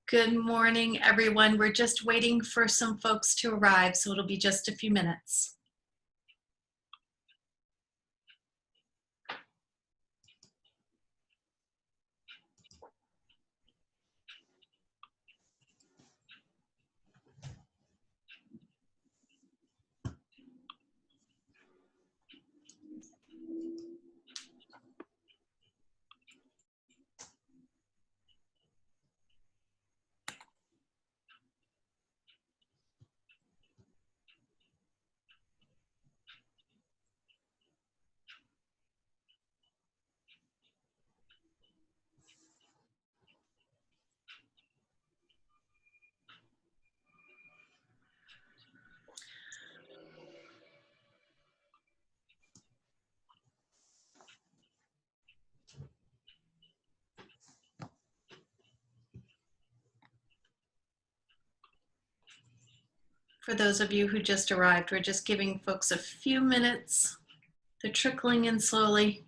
Good morning, everyone. We're just waiting for some folks to arrive, so it'll be just a few minutes. For those of you who just arrived, we're just giving folks a few minutes. They're trickling in slowly.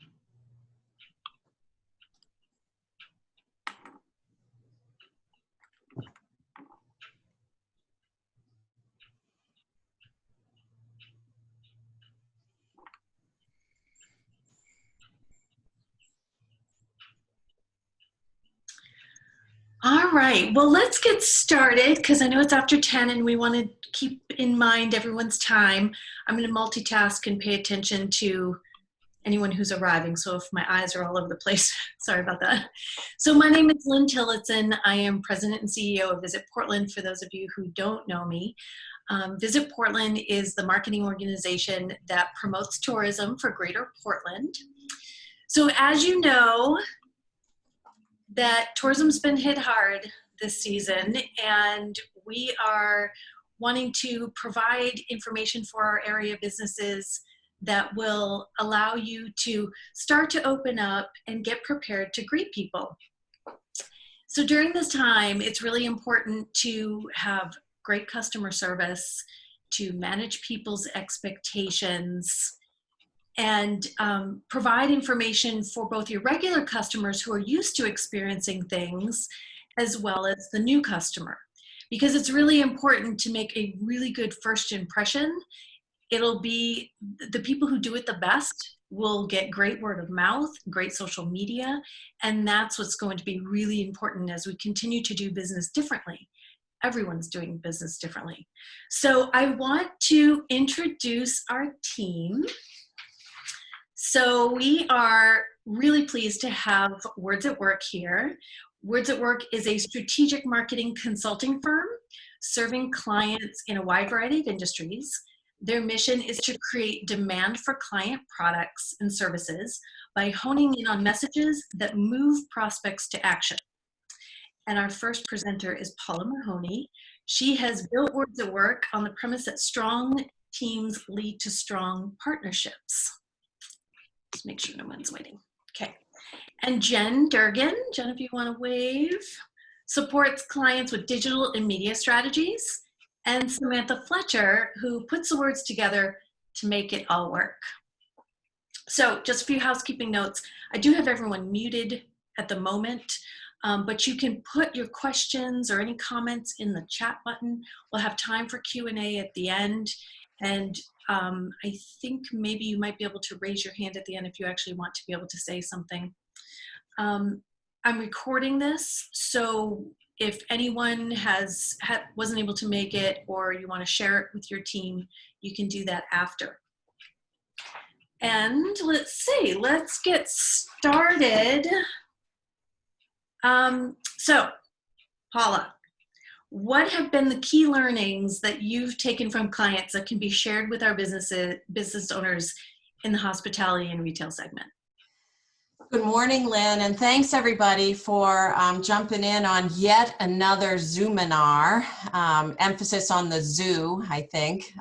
All right, well, let's get started because I know it's after 10 and we want to keep in mind everyone's time. I'm going to multitask and pay attention to anyone who's arriving. So if my eyes are all over the place, sorry about that. So my name is Lynn Tillotson. I am President and CEO of Visit Portland, for those of you who don't know me. Visit Portland is the marketing organization that promotes tourism for Greater Portland. So as you know, that tourism's been hit hard this season, and we are wanting to provide information for our area businesses that will allow you to start to open up and get prepared to greet people. So during this time, it's really important to have great customer service, to manage people's expectations, and provide information for both your regular customers who are used to experiencing things, as well as the new customer. Because it's really important to make a really good first impression. It'll be the people who do it the best will get great word of mouth, great social media, and that's what's going to be really important as we continue to do business differently. Everyone's doing business differently. So I want to introduce our team. So we are really pleased to have Words at Work here. Words at Work is a strategic marketing consulting firm serving clients in a wide variety of industries. Their mission is to create demand for client products and services by honing in on messages that move prospects to action. And our first presenter is Paula Mahoney. She has built Words at Work on the premise that strong teams lead to strong partnerships. Let's make sure no one's waiting. Okay. And Jen Durgan, Jen, if you want to wave, supports clients with digital and media strategies. And Samantha Fletcher, who puts the words together to make it all work. So just a few housekeeping notes. I do have everyone muted at the moment, but you can put your questions or any comments in the chat button. We'll have time for Q&A at the end. And I think maybe you might be able to raise your hand at the end if you actually want to be able to say something. I'm recording this, so if anyone wasn't able to make it or you want to share it with your team, you can do that after. And let's get started. So, Paula, what have been the key learnings that you've taken from clients that can be shared with our business owners in the hospitality and retail segment? Good morning, Lynn, and thanks everybody for jumping in on yet another Zoominar, emphasis on the zoo, I think.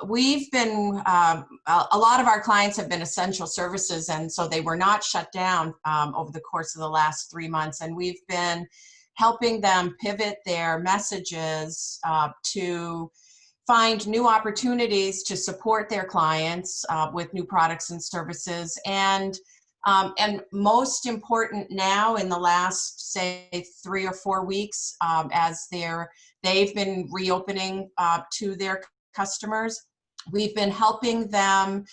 We've been, a lot of our clients have been essential services, and so they were not shut down over the course of the last 3 months, and we've been helping them pivot their messages to find new opportunities to support their clients with new products and services, and And most important now in the last, say, 3 or 4 weeks, as they've been reopening to their customers, we've been helping them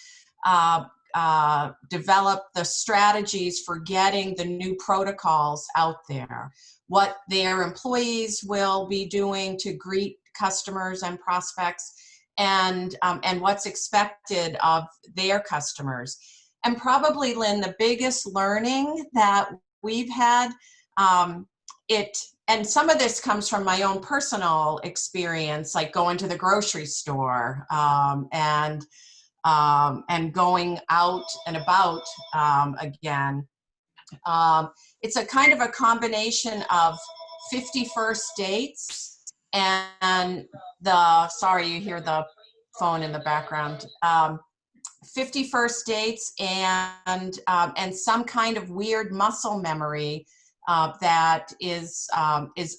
develop the strategies for getting the new protocols out there, what their employees will be doing to greet customers and prospects, and what's expected of their customers. And probably, Lynn, the biggest learning that we've had, and some of this comes from my own personal experience, like going to the grocery store, and going out and about again. It's a kind of a combination of 51st dates and sorry, you hear the phone in the background. 51st dates and some kind of weird muscle memory that is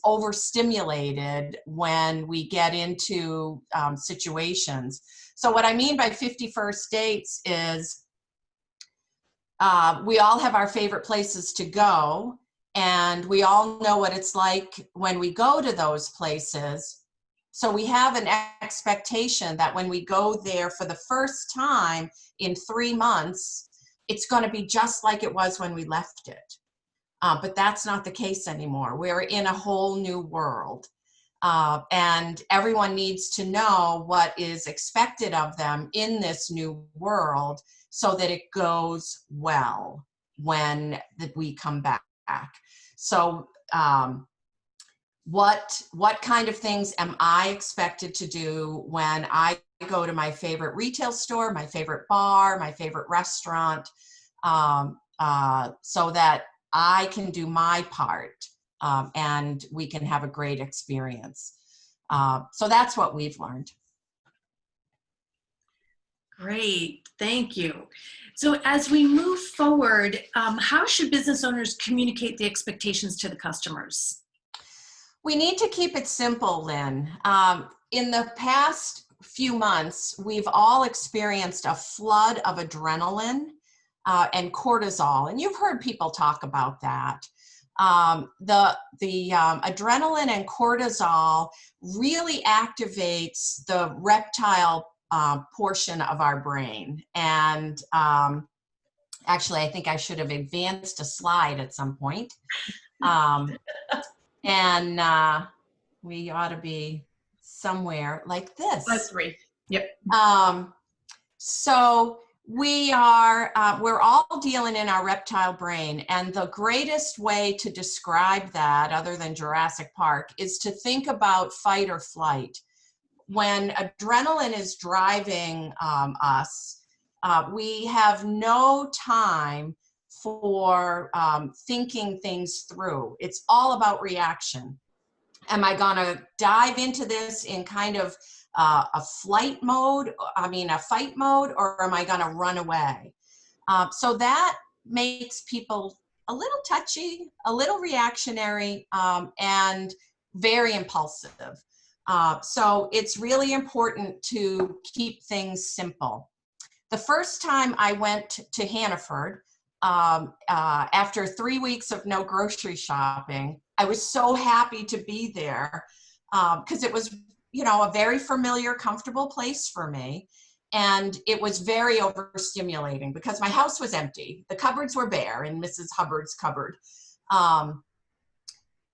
overstimulated when we get into situations. So what I mean by 51st dates is we all have our favorite places to go, and we all know what it's like when we go to those places. So we have an expectation that when we go there for the first time in 3 months, it's going to be just like it was when we left it. But that's not the case anymore. We're in a whole new world. And everyone needs to know what is expected of them in this new world so that it goes well when we come back. So what kind of things am I expected to do when I go to my favorite retail store, my favorite bar, my favorite restaurant, so that I can do my part and we can have a great experience. So that's what we've learned. Great, thank you. So as we move forward, how should business owners communicate the expectations to the customers? We need to keep it simple, Lynn. In the past few months, we've all experienced a flood of adrenaline and cortisol, and you've heard people talk about that. The adrenaline and cortisol really activates the reptile portion of our brain. And actually, I think I should have advanced a slide at some point. And we ought to be somewhere like this. That's right. Yep. So we're all dealing in our reptile brain, and the greatest way to describe that, other than Jurassic Park, is to think about fight or flight. When adrenaline is driving us, we have no time for thinking things through. It's all about reaction. Am I gonna dive into this in kind of a fight mode, or am I gonna run away? So that makes people a little touchy, a little reactionary, and very impulsive. So it's really important to keep things simple. The first time I went to Hannaford, after 3 weeks of no grocery shopping, I was so happy to be there because it was, a very familiar, comfortable place for me. And it was very overstimulating because my house was empty. The cupboards were bare in Mrs. Hubbard's cupboard.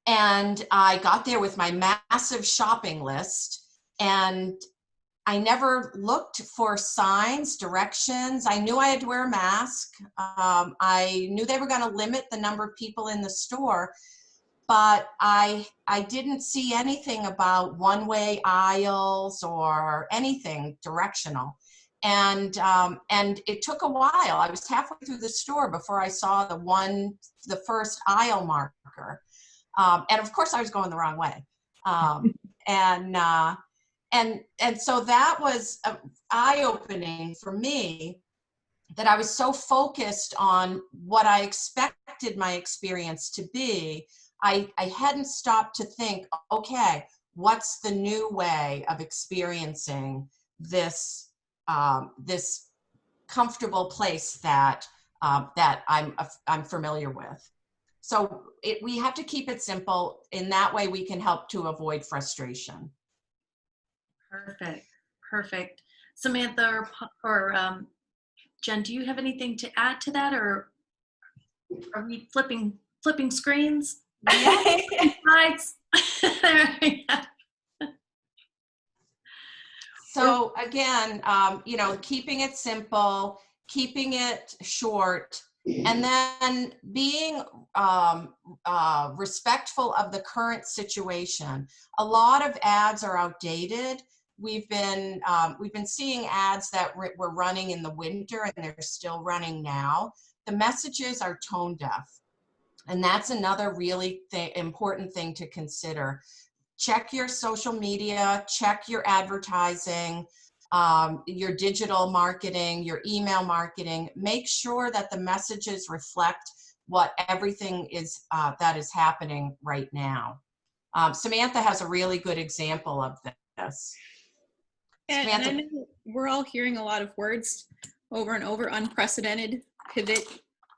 And I got there with my massive shopping list, and I never looked for signs, directions. I knew I had to wear a mask. I knew they were going to limit the number of people in the store, but I didn't see anything about one-way aisles or anything directional. And it took a while. I was halfway through the store before I saw the first aisle marker. And of course I was going the wrong way. And so that was eye-opening for me, that I was so focused on what I expected my experience to be. I hadn't stopped to think, okay, what's the new way of experiencing this comfortable place that that I'm familiar with. So we have to keep it simple. In that way, we can help to avoid frustration. Perfect. Perfect. Samantha or Jen, do you have anything to add to that, or are we flipping screens? Yeah. Slides? So again, keeping it simple, keeping it short, and then being respectful of the current situation. A lot of ads are outdated. We've been seeing ads that were running in the winter and they're still running now. The messages are tone deaf, and that's another really important thing to consider. Check your social media, check your advertising, your digital marketing, your email marketing. Make sure that the messages reflect what everything is that is happening right now. Samantha has a really good example of this. And Samantha. I know we're all hearing a lot of words over and over. Unprecedented, pivot,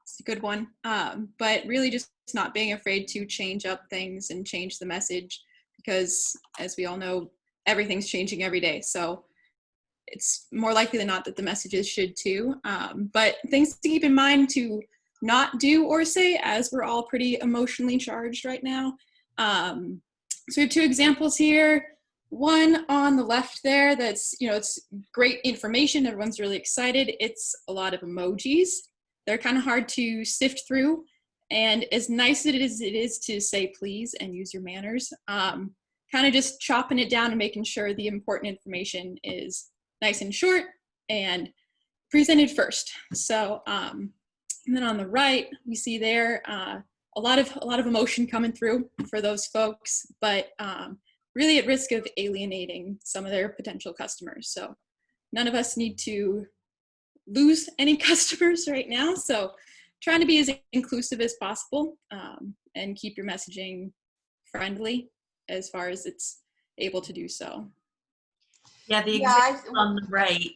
it's a good one. But really just not being afraid to change up things and change the message, because as we all know, everything's changing every day. So it's more likely than not that the messages should too. But things to keep in mind to not do or say, as we're all pretty emotionally charged right now. So we have two examples here. One on the left there, that's, it's great information. Everyone's really excited. It's a lot of emojis. They're kind of hard to sift through. And as nice as it is to say please and use your manners, kind of just chopping it down and making sure the important information is nice and short and presented first. So, and then on the right, we see there a lot of emotion coming through for those folks, but really at risk of alienating some of their potential customers. So none of us need to lose any customers right now. So trying to be as inclusive as possible and keep your messaging friendly as far as it's able to do so. Yeah, the example on the right,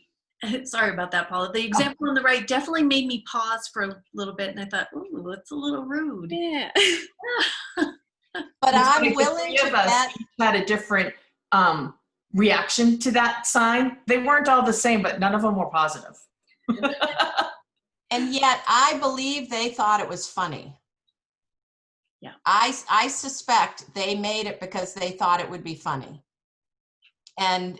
sorry about that, Paula. The example on the right definitely made me pause for a little bit, and I thought, ooh, that's a little rude. Yeah. But I'm willing to bet. Had a different reaction to that sign. They weren't all the same, but none of them were positive. And yet I believe they thought it was funny. Yeah. I suspect they made it because they thought it would be funny. And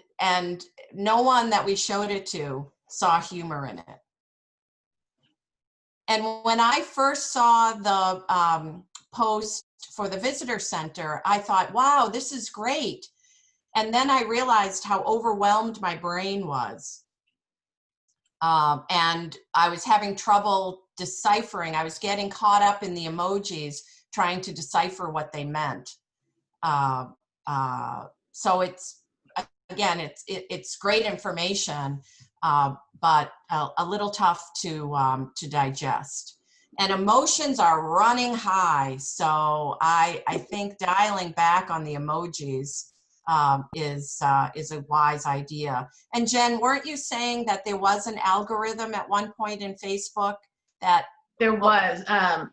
no one that we showed it to saw humor in it. And when I first saw the post for the visitor center, I thought, wow, this is great. And then I realized how overwhelmed my brain was. And I was having trouble deciphering. I was getting caught up in the emojis, trying to decipher what they meant. So it's great information, but a little tough to digest. And emotions are running high, so I think dialing back on the emojis is a wise idea. And Jen, weren't you saying that there was an algorithm at one point in Facebook that there was? I'm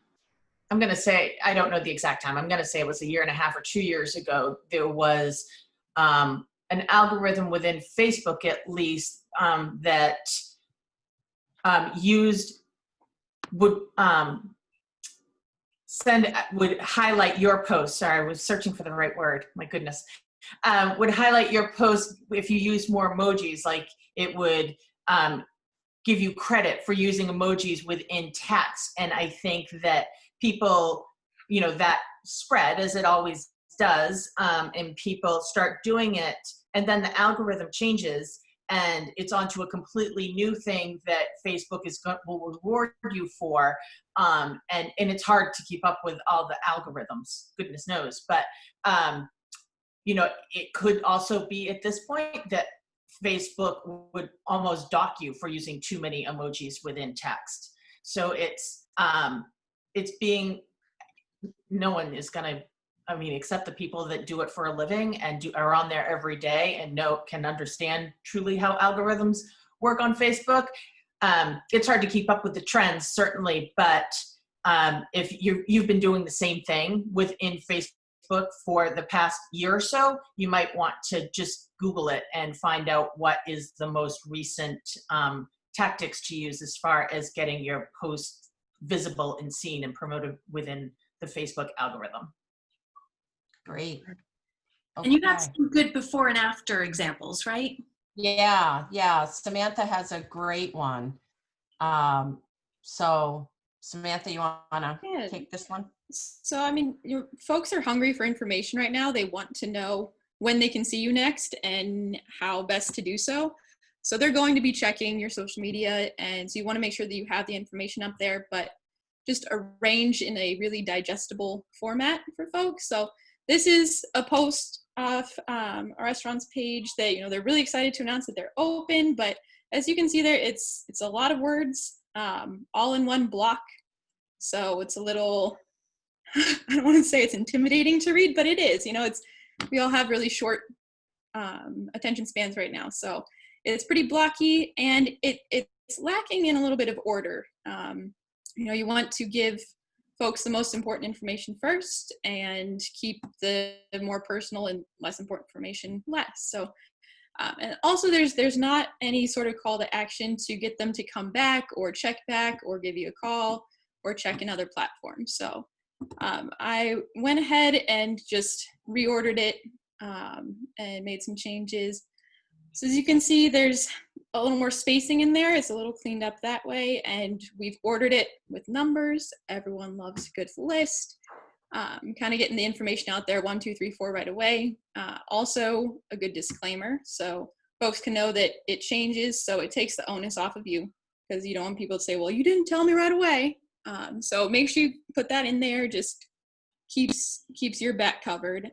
going to say, I don't know the exact time. I'm going to say it was 1.5 years or 2 years ago. There was an algorithm within Facebook, at least, that would highlight your post. Sorry, I was searching for the right word. My goodness. Would highlight your post if you use more emojis. Like it would give you credit for using emojis within text. And I think that people, that spread as it always does, and people start doing it, and then the algorithm changes and it's onto a completely new thing that Facebook will reward you for. And it's hard to keep up with all the algorithms, goodness knows. But, it could also be at this point that Facebook would almost dock you for using too many emojis within text. So no one is going to, except the people that do it for a living and are on there every day and can understand truly how algorithms work on Facebook. it's hard to keep up with the trends, certainly, but if you've been doing the same thing within Facebook for the past year or so, you might want to just Google it and find out what is the most recent tactics to use as far as getting your post visible and seen and promoted within the Facebook algorithm. Great. And you have Okay. some good before and after examples, right? Yeah. Samantha has a great one. So Samantha, you want to Yeah. take this one? So, I mean, folks are hungry for information right now. They want to know when they can see you next and how best to do so. So they're going to be checking your social media, and so you want to make sure that you have the information up there, but just arrange in a really digestible format for folks. So this is a post off a restaurant's page that, they're really excited to announce that they're open, but as you can see there, it's a lot of words all in one block. So it's a little, I don't want to say it's intimidating to read, but it is. We all have really short attention spans right now. So it's pretty blocky, and it's lacking in a little bit of order. You want to give folks the most important information first and keep the more personal and less important information last. So, and also there's not any sort of call to action to get them to come back or check back or give you a call or check another platform. So I went ahead and just reordered it and made some changes. So as you can see, there's a little more spacing in there. It's a little cleaned up that way, and we've ordered it with numbers. Everyone loves a good list. Kind of getting the information out there, 1, 2, 3, 4 right away. Also a good disclaimer, so folks can know that it changes, so it takes the onus off of you, because you don't want people to say, well, you didn't tell me right away. So make sure you put that in there, just keeps your back covered.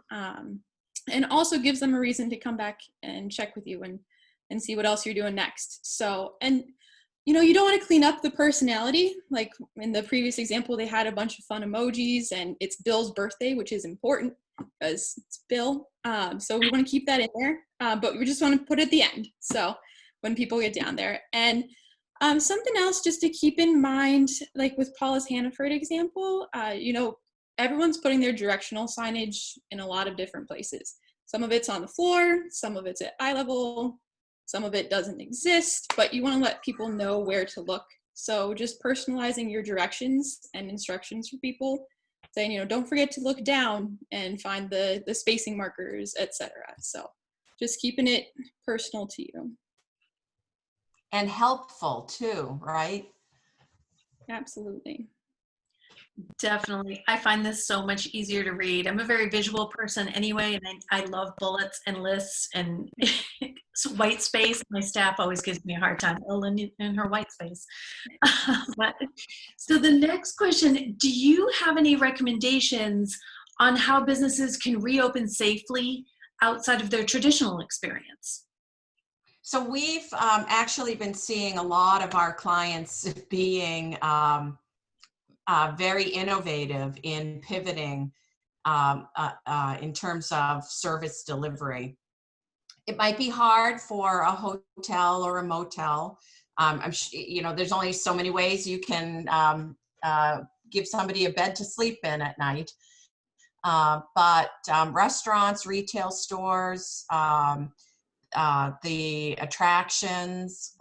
And also gives them a reason to come back and check with you and see what else you're doing next. So, and you don't want to clean up the personality. Like in the previous example, they had a bunch of fun emojis, and it's Bill's birthday, which is important because it's Bill. So we want to keep that in there, but we just want to put it at the end. So when people get down there. And something else just to keep in mind, like with Paula's Hannaford example, everyone's putting their directional signage in a lot of different places. Some of it's on the floor, some of it's at eye level, some of it doesn't exist, but you want to let people know where to look. So just personalizing your directions and instructions for people, saying, don't forget to look down and find the spacing markers, etc. So just keeping it personal to you. And helpful too, right? Absolutely. Definitely. I find this so much easier to read. I'm a very visual person anyway, and I love bullets and lists and white space. My staff always gives me a hard time, in her white space. So the next question, do you have any recommendations on how businesses can reopen safely outside of their traditional experience? So we've actually been seeing a lot of our clients being very innovative in pivoting in terms of service delivery. It might be hard for a hotel or a motel. There's only so many ways you can give somebody a bed to sleep in at night. But restaurants, retail stores, the attractions,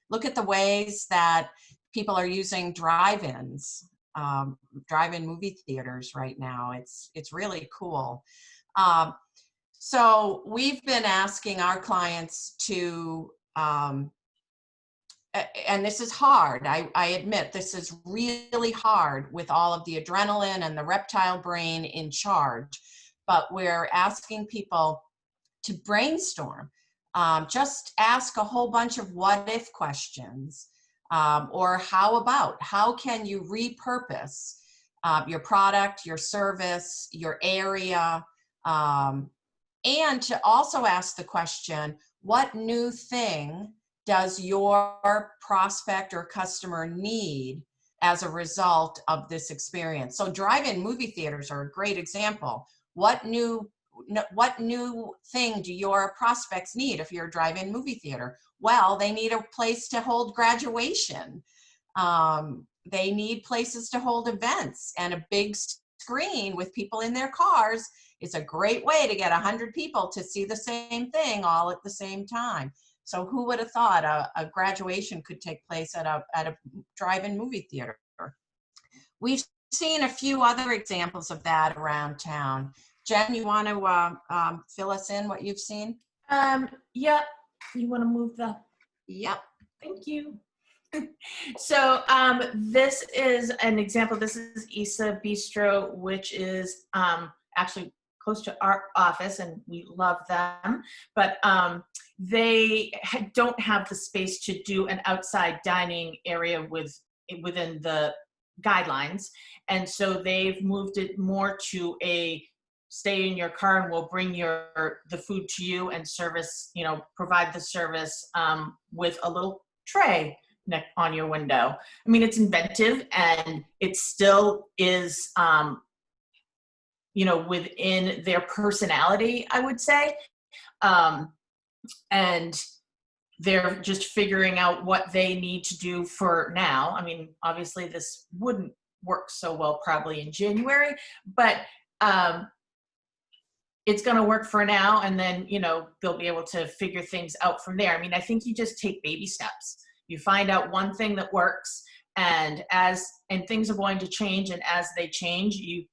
look at the ways that people are using drive-ins, drive-in movie theaters right now. It's really cool. So we've been asking our clients to, and this is hard, I admit this is really hard with all of the adrenaline and the reptile brain in charge, but we're asking people to brainstorm. Just ask a whole bunch of what if questions. Or how can you repurpose your product, your service, your area, and to also ask the question, what new thing does your prospect or customer need as a result of this experience? So drive-in movie theaters are a great example. What new thing do your prospects need if you're a drive-in movie theater? Well, they need a place to hold graduation. They need places to hold events, and a big screen with people in their cars is a great way to get 100 people to see the same thing all at the same time. So who would have thought a graduation could take place at a drive-in movie theater? We've seen a few other examples of that around town. Jen, you want to fill us in what you've seen? Yeah, you want to move the, Yep. thank you. So this is an example. This is Isa Bistro, which is actually close to our office, and we love them. But they don't have the space to do an outside dining area within the guidelines, and so they've moved it more to a stay in your car and we'll bring the food to you and service, provide the service with a little tray on your window. I mean, it's inventive and it still is, within their personality, I would say. And they're just figuring out what they need to do for now. I mean, obviously this wouldn't work so well probably in January, but it's going to work for now. And then, they'll be able to figure things out from there. I mean, I think you just take baby steps. You find out one thing that works, and things are going to change. And as they change, you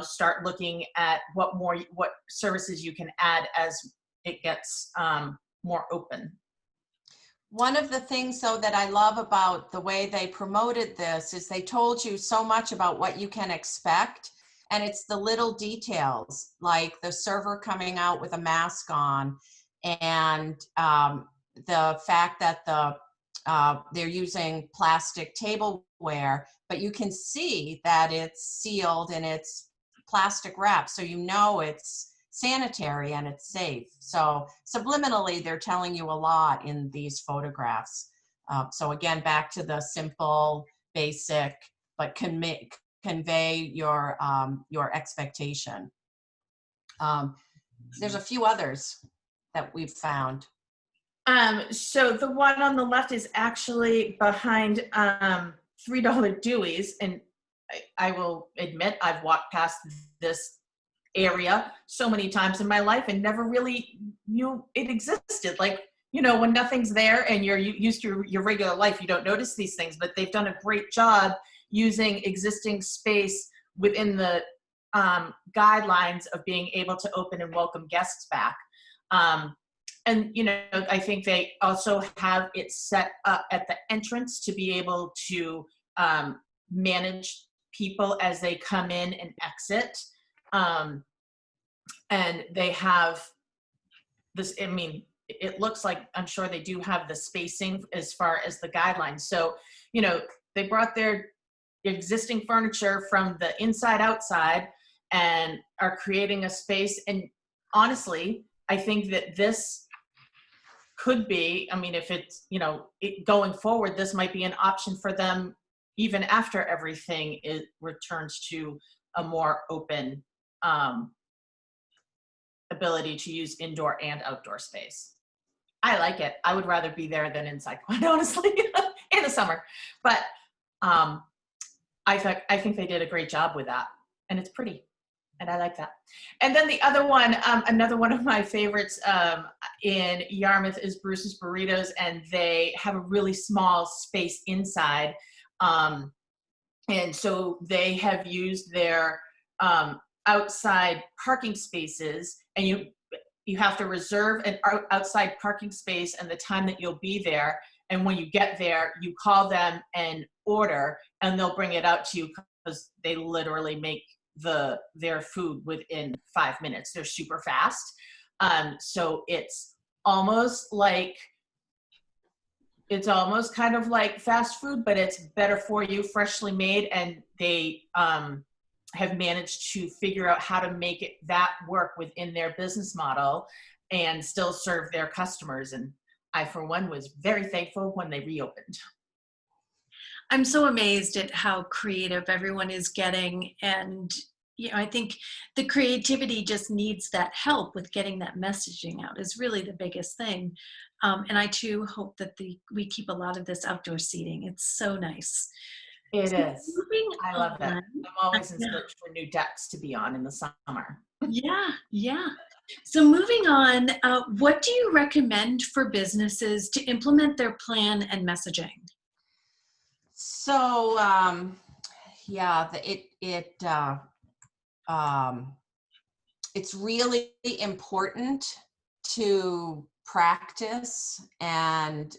start looking at what services you can add as it gets more open. One of the things, though, that I love about the way they promoted this is they told you so much about what you can expect. And it's the little details, like the server coming out with a mask on, and the fact that they're using plastic tableware, but you can see that it's sealed and it's plastic wrap, so it's sanitary and it's safe. So subliminally, they're telling you a lot in these photographs. So again, back to the simple, basic, but convey your expectation. There's a few others that we've found. So the one on the left is actually behind $3 Dewey's, and I will admit I've walked past this area so many times in my life and never really knew it existed. Like, when nothing's there and you're used to your regular life, you don't notice these things, but they've done a great job using existing space within the guidelines of being able to open and welcome guests back. And, I think they also have it set up at the entrance to be able to manage people as they come in and exit. And they have this, I mean, it looks like, I'm sure they do have the spacing as far as the guidelines. So, they brought their existing furniture from the inside outside and are creating a space. And honestly, I think that this could be, I mean, if it's, going forward, this might be an option for them even after everything returns to a more open ability to use indoor and outdoor space. I like it. I would rather be there than inside, quite honestly, in the summer. But I think they did a great job with that, and it's pretty, and I like that. And then the other one, another one of my favorites in Yarmouth is Bruce's Burritos, and they have a really small space inside, and so they have used their outside parking spaces, and you have to reserve an outside parking space and the time that you'll be there. And when you get there, you call them and order, and they'll bring it out to you because they literally make their food within 5 minutes. They're super fast. So it's almost kind of like fast food, but it's better for you, freshly made. And they have managed to figure out how to make that work within their business model and still serve their customers. And I, for one, was very thankful when they reopened. I'm so amazed at how creative everyone is getting, and Yeah, I think the creativity just needs that help with getting that messaging out is really the biggest thing. And I too hope that we keep a lot of this outdoor seating. It's so nice. It So is. moving I love it. on, I'm always in yeah, search for new decks to be on in the summer. yeah, yeah. So moving on, what do you recommend for businesses to implement their plan and messaging? So, yeah, um, it's really important to practice and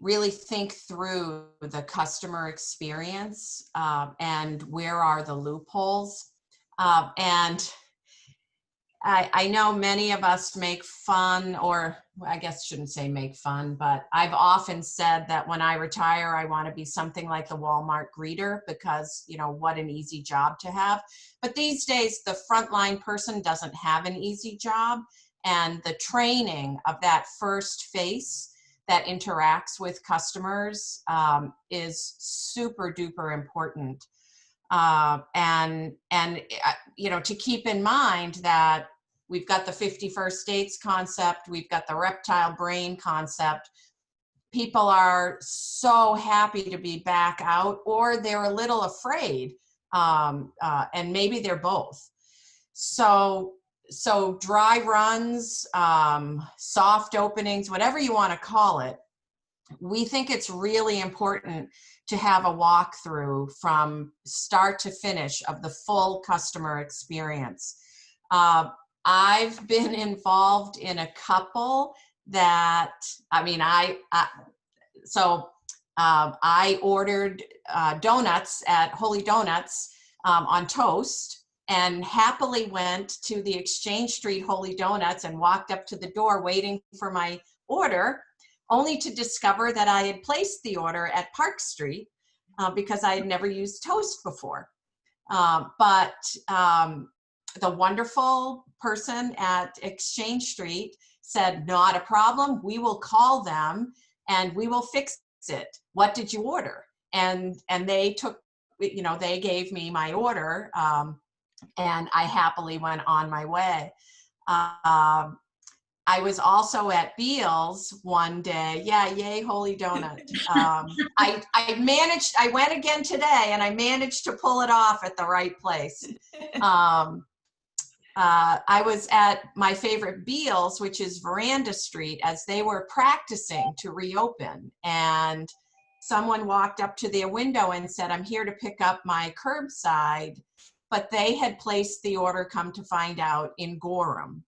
really think through the customer experience, and where are the loopholes. And I know many of us make fun, or I guess shouldn't say make fun, but I've often said that when I retire, I want to be something like the Walmart greeter because, what an easy job to have. But these days, the frontline person doesn't have an easy job. And the training of that first face that interacts with customers is super duper important. To keep in mind that we've got the 51st dates concept, we've got the reptile brain concept. People are so happy to be back out, or they're a little afraid, and maybe they're both. So dry runs, soft openings, whatever you want to call it, we think it's really important to have a walkthrough from start to finish of the full customer experience. I've been involved in a couple that, I ordered donuts at Holy Donuts on toast, and happily went to the Exchange Street Holy Donuts and walked up to the door waiting for my order, only to discover that I had placed the order at Park Street because I had never used toast before. But the wonderful person at Exchange Street said, not a problem, we will call them and we will fix it. What did you order? And they took, they gave me my order, and I happily went on my way. I was also at Beal's one day. Yeah, yay, Holy Donut. I went again today, and I managed to pull it off at the right place. I was at my favorite Beal's, which is Veranda Street, as they were practicing to reopen. And someone walked up to their window and said, I'm here to pick up my curbside. But they had placed the order, come to find out, in Gorham.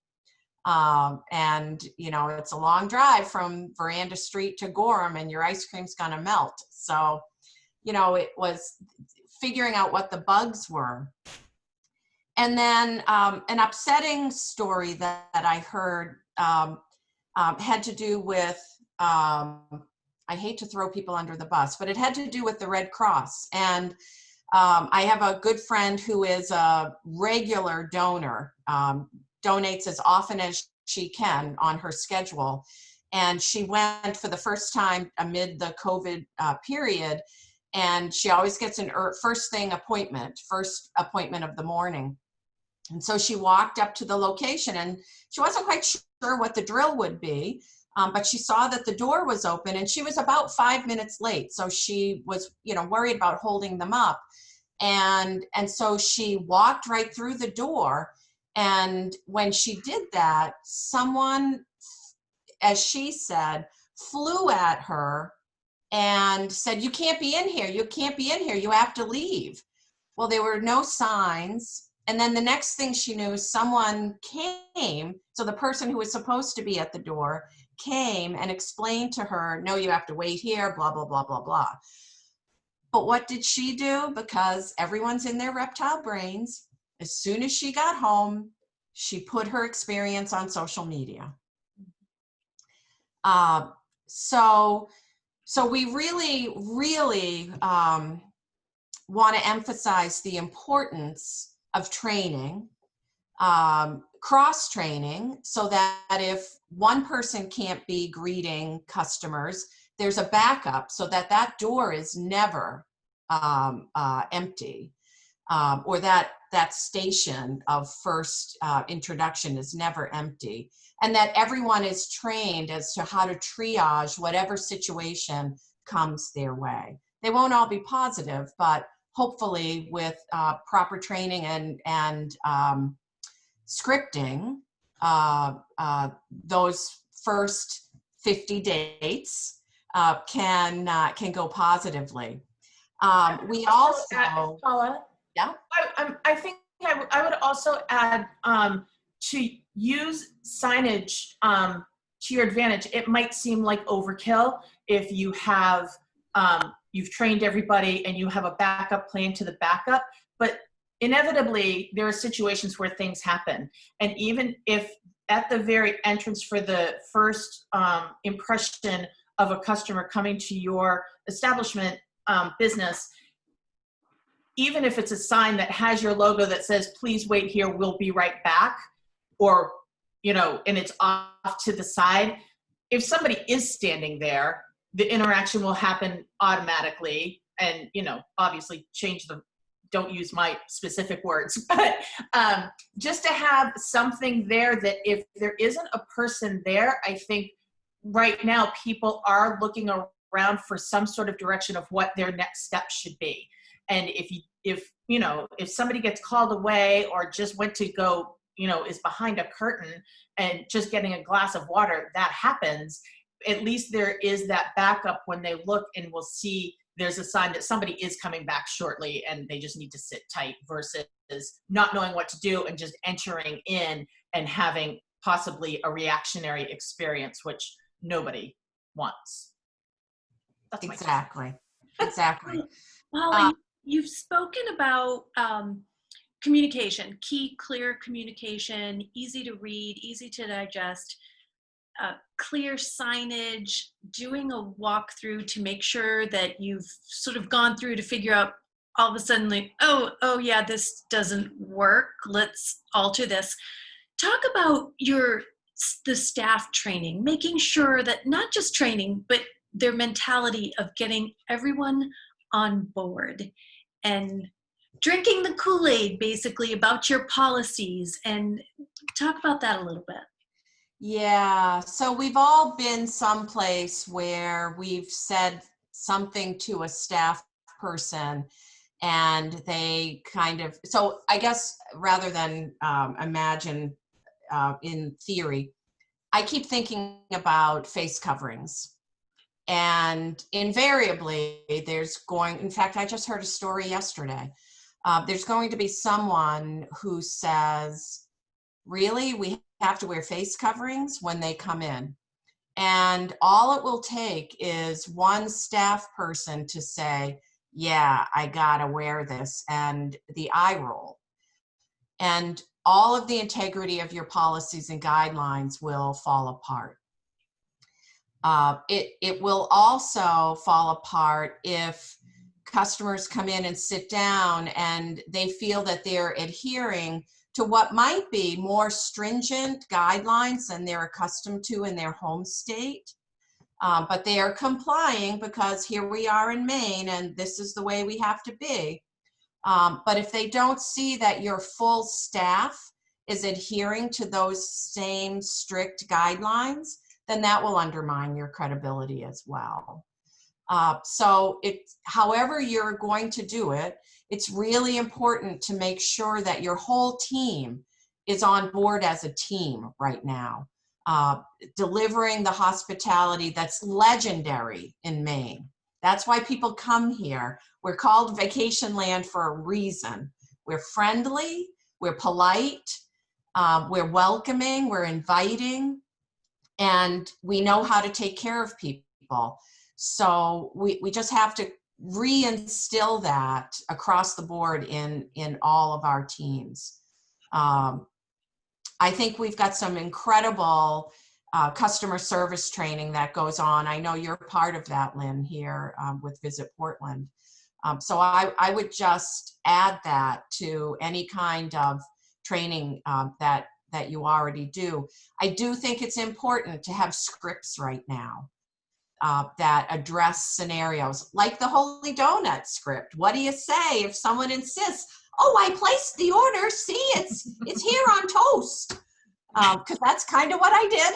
It's a long drive from Veranda Street to Gorham, and your ice cream's gonna melt. So, it was figuring out what the bugs were. And then an upsetting story that I heard had to do with, I hate to throw people under the bus, but it had to do with the Red Cross. And I have a good friend who is a regular donor, donates as often as she can on her schedule. And she went for the first time amid the COVID period. And she always gets an first appointment of the morning. And so she walked up to the location, and she wasn't quite sure what the drill would be, but she saw that the door was open, and she was about 5 minutes late. So she was, worried about holding them up. And so she walked right through the door. And when she did that, someone, as she said, flew at her and said, you can't be in here. You can't be in here. You have to leave. Well, there were no signs. And then the next thing she knew, someone came. So the person who was supposed to be at the door came and explained to her, no, you have to wait here, blah, blah, blah, blah, blah. But what did she do? Because everyone's in their reptile brains. As soon as she got home, she put her experience on social media. So we really, really want to emphasize the importance of training, cross-training, so that if one person can't be greeting customers, there's a backup so that door is never empty. or that station of first introduction is never empty, and that everyone is trained as to how to triage whatever situation comes their way. They won't all be positive, but hopefully with proper training and scripting, those first 50 dates can go positively. We also, Paula, yeah. I think I would also add to use signage to your advantage. It might seem like overkill if you have you've trained everybody and you have a backup plan to the backup, but inevitably there are situations where things happen. And even if at the very entrance for the first impression of a customer coming to your establishment business, even if it's a sign that has your logo that says, please wait here, we'll be right back, or, you know, and it's off to the side, if somebody is standing there, the interaction will happen automatically. And, you know, obviously don't use my specific words, but just to have something there that if there isn't a person there, I think right now people are looking around for some sort of direction of what their next step should be. And if somebody gets called away or just went to go, you know, is behind a curtain and just getting a glass of water, that happens. At least there is that backup when they look and will see there's a sign that somebody is coming back shortly and they just need to sit tight, versus not knowing what to do and just entering in and having possibly a reactionary experience, which nobody wants. That's Exactly. Exactly. Paula, you've spoken about communication, key, clear communication, easy to read, easy to digest, clear signage, doing a walkthrough to make sure that you've sort of gone through to figure out all of a sudden, like, oh yeah, this doesn't work. Let's alter this. Talk about the staff training, making sure that not just training, but their mentality of getting everyone on board and drinking the Kool-Aid basically about your policies, and talk about that a little bit. Yeah, so we've all been someplace where we've said something to a staff person and they kind of, so I guess rather than imagine in theory, I keep thinking about face coverings. And invariably in fact, I just heard a story yesterday. There's going to be someone who says, really, we have to wear face coverings when they come in. And all it will take is one staff person to say, yeah, I gotta wear this, and the eye roll. And all of the integrity of your policies and guidelines will fall apart. It will also fall apart if customers come in and sit down and they feel that they're adhering to what might be more stringent guidelines than they're accustomed to in their home state. But they are complying because here we are in Maine and this is the way we have to be. But if they don't see that your full staff is adhering to those same strict guidelines, then that will undermine your credibility as well. So however you're going to do it, it's really important to make sure that your whole team is on board as a team right now, delivering the hospitality that's legendary in Maine. That's why people come here. We're called vacation land for a reason. We're friendly, we're polite, we're welcoming, we're inviting, and we know how to take care of people. So we just have to reinstill that across the board in all of our teams. I think we've got some incredible customer service training that goes on. I know you're part of that, Lynn, here with Visit Portland. So I would just add that to any kind of training that you already do. I do think it's important to have scripts right now that address scenarios like the Holy Donut script. What do you say if someone insists, oh, I placed the order. See, it's here on toast. Because that's kind of what I did.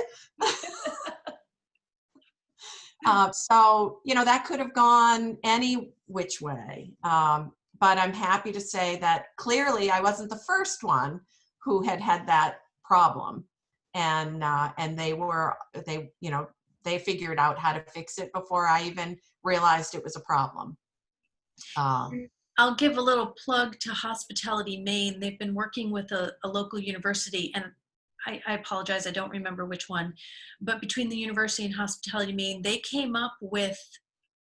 So, that could have gone any which way. But I'm happy to say that clearly I wasn't the first one who had that problem. And they figured out how to fix it before I even realized it was a problem. I'll give a little plug to Hospitality Maine. They've been working with a local university, and I apologize, I don't remember which one, but between the university and Hospitality Maine, they came up with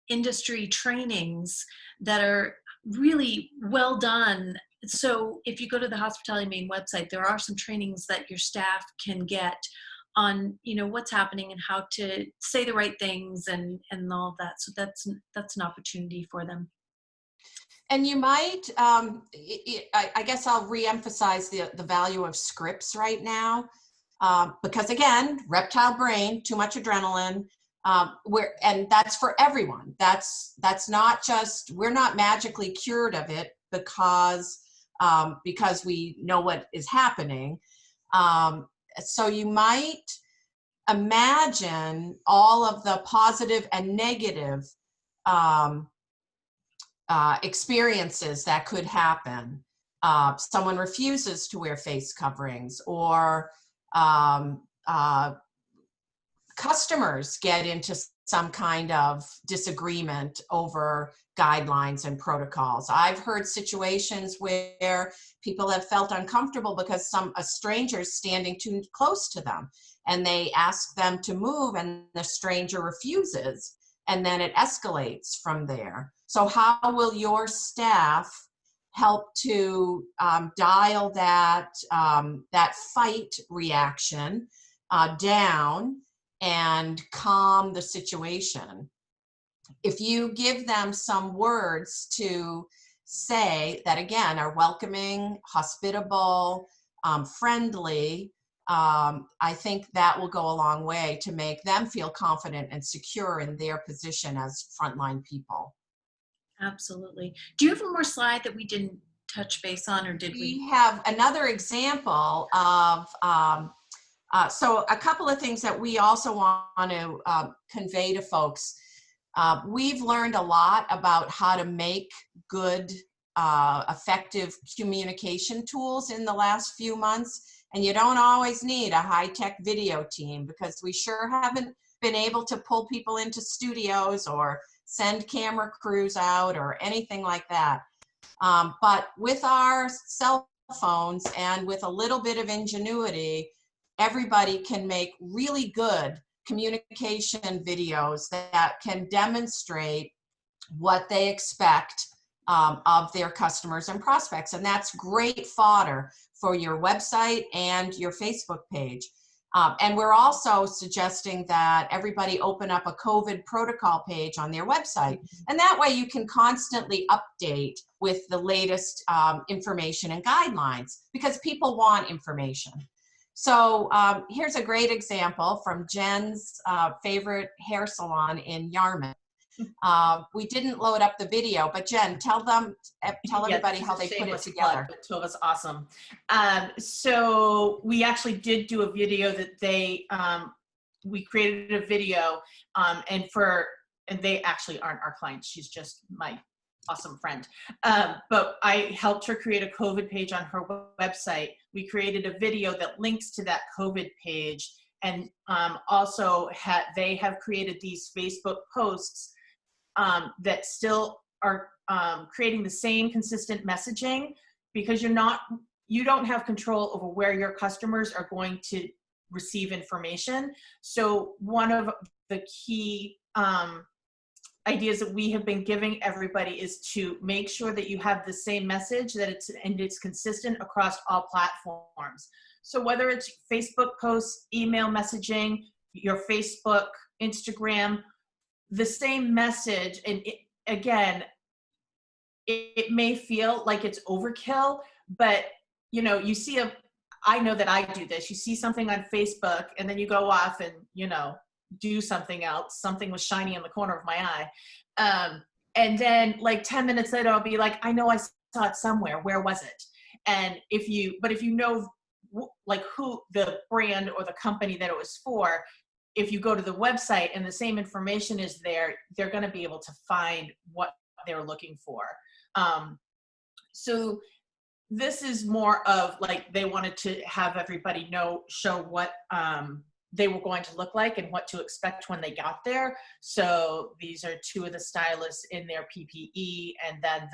industry trainings that are really well done. So if you go to the Hospitality Maine website, there are some trainings that your staff can get on, what's happening and how to say the right things and all of that. So that's an opportunity for them. And you might, I guess I'll reemphasize the value of scripts right now, because again, reptile brain, too much adrenaline, and that's for everyone. That's not just, we're not magically cured of it because we know what is happening. So you might imagine all of the positive and negative experiences that could happen. Someone refuses to wear face coverings, or customers get into some kind of disagreement over guidelines and protocols. I've heard situations where people have felt uncomfortable because a stranger is standing too close to them, and they ask them to move and the stranger refuses, and then it escalates from there. So how will your staff help to dial that fight reaction down and calm the situation? If you give them some words to say that, again, are welcoming, hospitable, friendly, I think that will go a long way to make them feel confident and secure in their position as frontline people. Absolutely. Do you have one more slide that we didn't touch base on, or did we? We have another example of, so a couple of things that we also want to convey to folks. We've learned a lot about how to make good, effective communication tools in the last few months. And you don't always need a high-tech video team, because we sure haven't been able to pull people into studios or send camera crews out or anything like that. But with our cell phones and with a little bit of ingenuity, everybody can make really good communication videos that can demonstrate what they expect of their customers and prospects. And that's great fodder for your website and your Facebook page. And we're also suggesting that everybody open up a COVID protocol page on their website. And that way you can constantly update with the latest information and guidelines, because people want information. So here's a great example from Jen's favorite hair salon in Yarmouth. We didn't load up the video, but Jen, tell everybody how they put it together. But Tova's awesome. So we actually did do a video that we created a video, and they actually aren't our clients. She's just my awesome friend. But I helped her create a COVID page on her website. We created a video that links to that COVID page, and also they have created these Facebook posts that still are creating the same consistent messaging, because you don't have control over where your customers are going to receive information. So one of the key ideas that we have been giving everybody is to make sure that you have the same message, that it's consistent across all platforms. So whether it's Facebook posts, email messaging, your Facebook, Instagram, the same message. And it may feel like it's overkill, but you see I know that I do this. You see something on Facebook and then you go off and, do something else. Something was shiny in the corner of my eye. And then like 10 minutes later, I'll be like, I know I saw it somewhere. Where was it? And if you know like who the brand or the company that it was for, if you go to the website and the same information is there, they're going to be able to find what they're looking for. So this is more of like, they wanted to have everybody show what they were going to look like and what to expect when they got there. So these are two of the stylists in their PPE, and then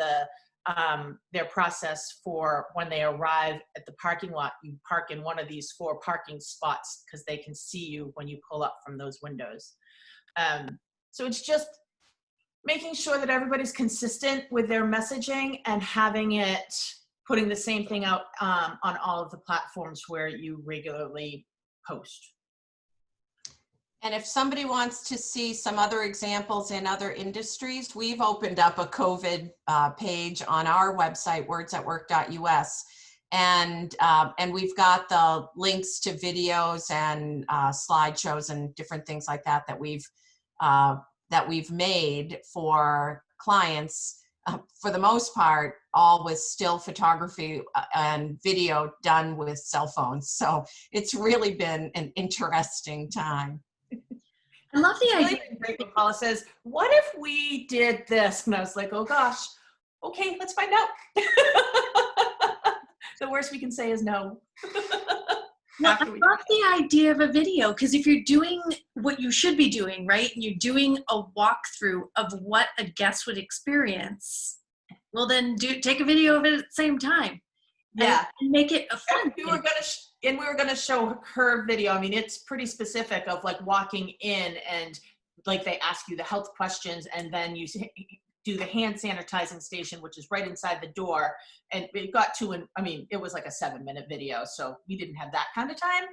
their process for when they arrive at the parking lot. You park in one of these 4 parking spots because they can see you when you pull up from those windows. So it's just making sure that everybody's consistent with their messaging and putting the same thing out on all of the platforms where you regularly post. And if somebody wants to see some other examples in other industries, we've opened up a COVID page on our website, wordsatwork.us. And we've got the links to videos and slideshows and different things like that that we've made for clients, for the most part, all with still photography and video done with cell phones. So it's really been an interesting time. I love the idea. Really great when Paula says, what if we did this? And I was like, oh gosh, okay, let's find out. The worst we can say is no. Well, I love the idea of a video, because if you're doing what you should be doing, right, and you're doing a walkthrough of what a guest would experience, well then take a video of it at the same time. Yeah. And make it a fun. We were gonna show her video. I mean, it's pretty specific of like walking in, and like they ask you the health questions, and then you do the hand sanitizing station, which is right inside the door. And it got it was like a 7-minute video, so we didn't have that kind of time.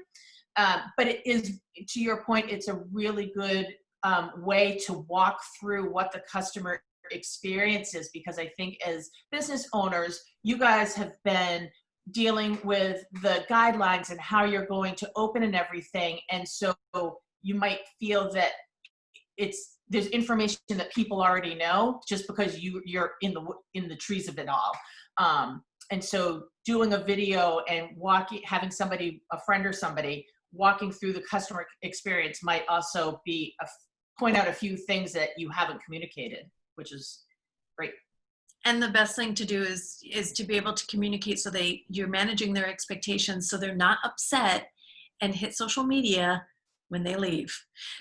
But it is, to your point, it's a really good way to walk through what the customer experience is, because I think as business owners, you guys have been dealing with the guidelines and how you're going to open and everything. And so you might feel that there's information that people already know just because you're in the trees of it all. And so doing a video and having somebody, a friend or somebody, walking through the customer experience might also be point out a few things that you haven't communicated, which is great. And the best thing to do is to be able to communicate so you're managing their expectations so they're not upset and hit social media when they leave.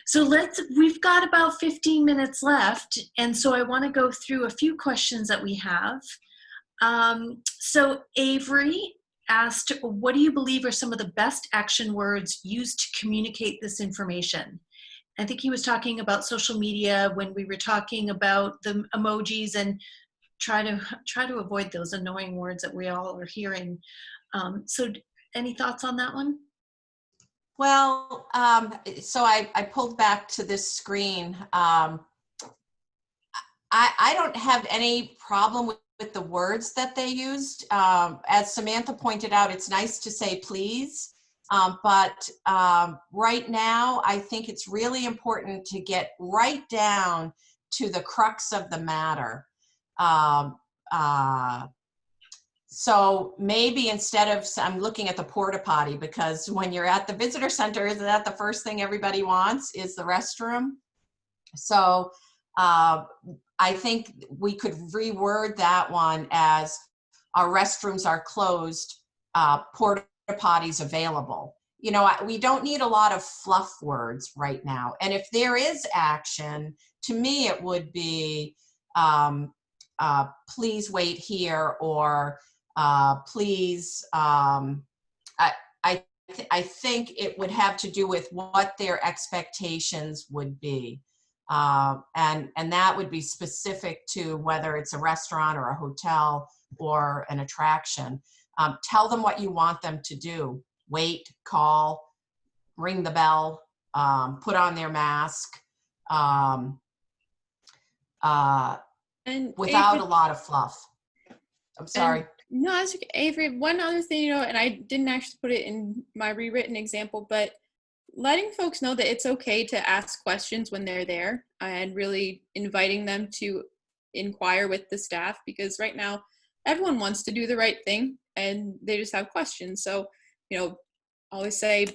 So we've got about 15 minutes left. And so I want to go through a few questions that we have. So Avery asked, what do you believe are some of the best action words used to communicate this information? I think he was talking about social media when we were talking about the emojis, and try to avoid those annoying words that we all are hearing. So any thoughts on that one? Well, so I pulled back to this screen. I don't have any problem with the words that they used. As Samantha pointed out, it's nice to say please, but right now I think it's really important to get right down to the crux of the matter. So maybe instead of, I'm looking at the porta potty, because when you're at the visitor center, isn't that the first thing everybody wants is the restroom? So I think we could reword that one as our restrooms are closed, porta potties available. You know, we don't need a lot of fluff words right now. And if there is action, to me, it would be, please wait here, or please, I think it would have to do with what their expectations would be. And that would be specific to whether it's a restaurant or a hotel or an attraction. Tell them what you want them to do. Wait, call, ring the bell, put on their mask, And without Avery, a lot of fluff. I'm sorry. no, that's okay. Avery, one other thing, and I didn't actually put it in my rewritten example, but letting folks know that it's okay to ask questions when they're there, and really inviting them to inquire with the staff, because right now everyone wants to do the right thing and they just have questions. So, always say,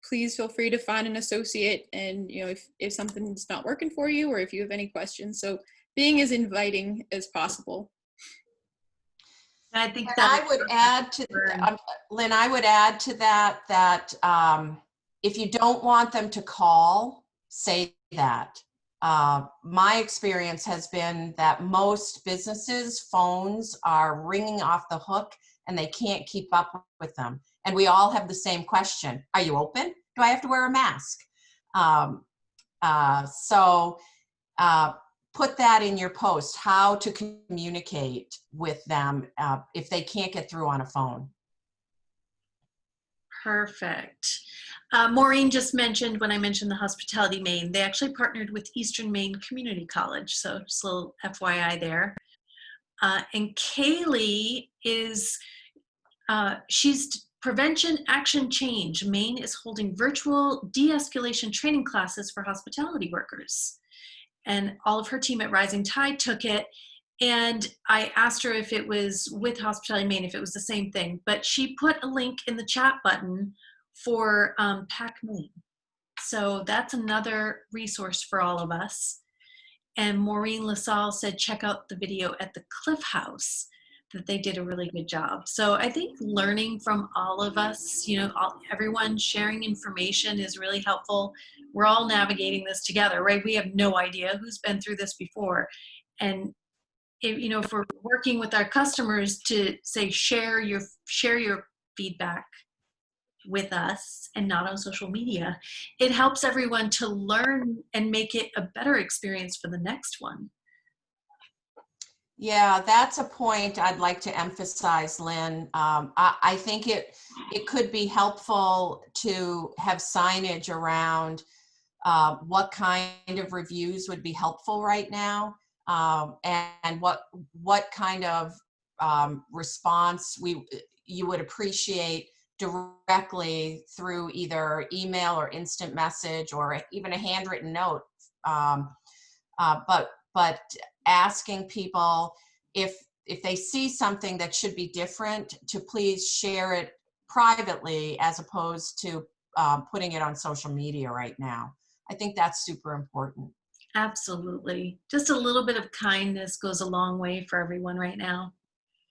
please feel free to find an associate, and if something's not working for you or if you have any questions. So being as inviting as possible. I think And that I would add to Lynn, I would add to that if you don't want them to call, say that. My experience has been that most businesses' phones are ringing off the hook and they can't keep up with them. And we all have the same question. Are you open? Do I have to wear a mask? Put that in your post, how to communicate with them if they can't get through on a phone. perfect. Maureen just mentioned, when I mentioned the Hospitality Maine, they actually partnered with Eastern Maine Community College. So just a little FYI there. And Kaylee is, she's Prevention Action Change. Maine is holding virtual de-escalation training classes for hospitality workers. And all of her team at Rising Tide took it. And I asked her if it was with Hospitality Maine, if it was the same thing. But she put a link in the chat button for PAC Maine. So that's another resource for all of us. And Maureen LaSalle said, check out the video at the Cliff House, that they did a really good job. So I think learning from all of us, everyone sharing information is really helpful. We're all navigating this together, right? We have no idea who's been through this before. And if we're working with our customers to say, share your feedback with us and not on social media, it helps everyone to learn and make it a better experience for the next one. Yeah, that's a point I'd like to emphasize, Lynn. I think it could be helpful to have signage around what kind of reviews would be helpful right now, and what kind of response you would appreciate directly through either email or instant message or even a handwritten note. But asking people if they see something that should be different, to please share it privately as opposed to putting it on social media right now. I think that's super important. Absolutely. Just a little bit of kindness goes a long way for everyone right now.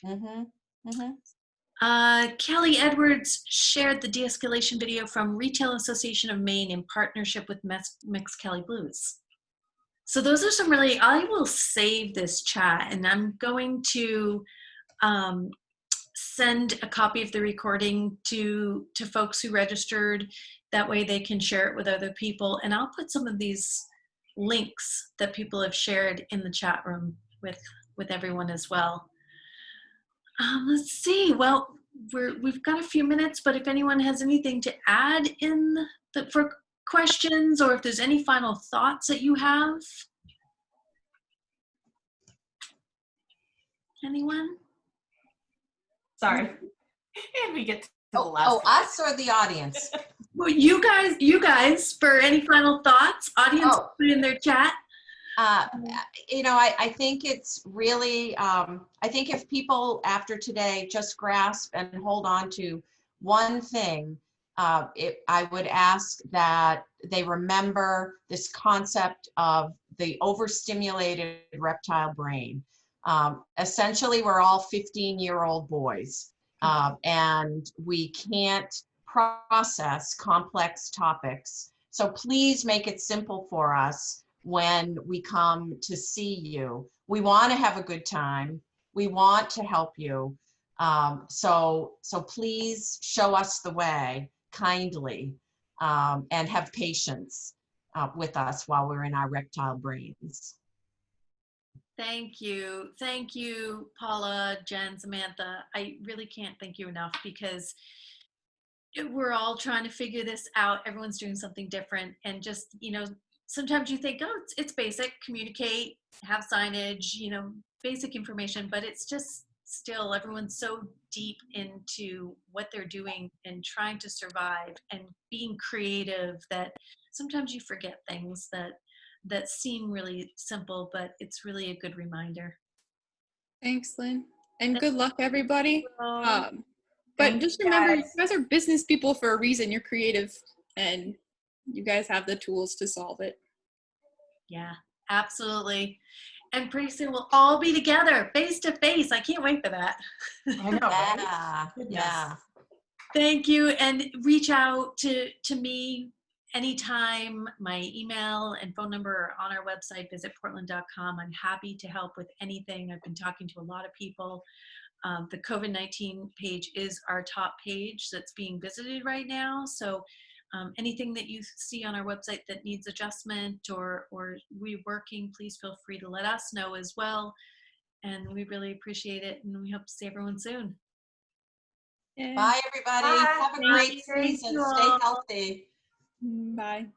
Mm-hmm. Mm-hmm. Kelly Edwards shared the de-escalation video from Retail Association of Maine in partnership with Mix Kelly Blues. So those are some really, I will save this chat and I'm going to send a copy of the recording to folks who registered. That way they can share it with other people. And I'll put some of these links that people have shared in the chat room with everyone as well. Let's see. Well, we've got a few minutes, but if anyone has anything to add for questions, or if there's any final thoughts that you have. Anyone? Sorry. And we get to the last. Oh, us or the audience? Well, you guys, for any final thoughts, audience, put in their chat. I think it's really, I think if people after today just grasp and hold on to one thing, I would ask that they remember this concept of the overstimulated reptile brain. Essentially, we're all 15-year-old boys, and we can't process complex topics. So please make it simple for us when we come to see you. We want to have a good time. We want to help you. So please show us the way kindly, and have patience with us while we're in our reptile brains. Thank you. Thank you, Paula, Jen, Samantha. I really can't thank you enough, because we're all trying to figure this out. Everyone's doing something different. And just, sometimes you think, oh, it's basic, communicate, have signage, basic information, but it's just still everyone's so deep into what they're doing and trying to survive and being creative that sometimes you forget things that seem really simple, but it's really a good reminder. Thanks, Lynn. And good luck, everybody. But Thank just you, remember, guys. you guys are business people for a reason. You're creative, and you guys have the tools to solve it. Yeah, absolutely. And pretty soon we'll all be together face to face. I can't wait for that. I know, right? Yeah, Goodness. yeah. Thank you. And reach out to me anytime. My email and phone number are on our website, visitportland.com. I'm happy to help with anything. I've been talking to a lot of people. The COVID-19 page is our top page that's being visited right now. So anything that you see on our website that needs adjustment or reworking, please feel free to let us know as well. And we really appreciate it. And we hope to see everyone soon. Yeah. Bye, everybody. Bye. Have a Bye. great Thank season. you Stay all. healthy. Bye.